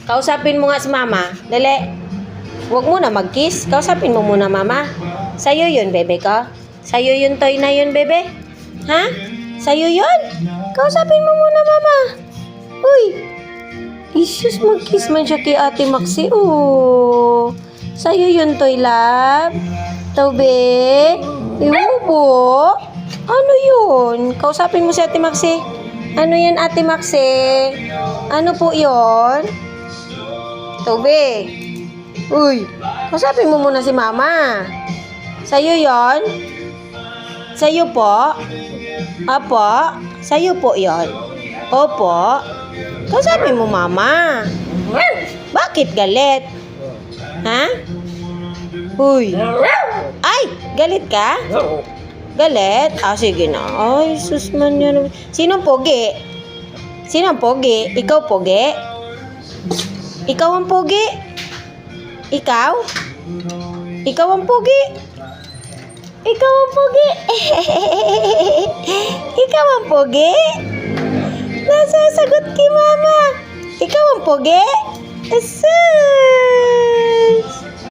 Kausapin mo nga si mama. Dali. Huwag mo na mag-kiss. Kausapin mo muna mama. Sa'yo yun, bebe ko. Sa'yo yung toy na yun, bebe. Ha? Sa'yo yun? Kausapin mo muna mama. Uy. Isus, mag-kiss man siya kay Ate Maxi. Oh. Sa'yo yun, toy love. Tobe. Ewan po. Ano yun? Kausapin mo si Ate Maxi. Ano yan, Ate Maxi? Ano po yun? Tobe. Uy. Kausapin mo muna si mama. Sa'yo yun? Sa'yo po? Apo? Sa'yo po yun? Opo? Kausapin mo mama. Bakit galit? Ha? Uy. Ay! Galit ka? Galit? Ah, sige na. Ay, sus man yan. Sinong pogi? Sinong pogi? Ikaw pogi? Ikaw ang pogi? Ikaw? Ikaw ang pogi? Ikaw ang pogi? Ikaw ang pogi? Nasasagot kay mama. Ikaw ang pogi? Asus!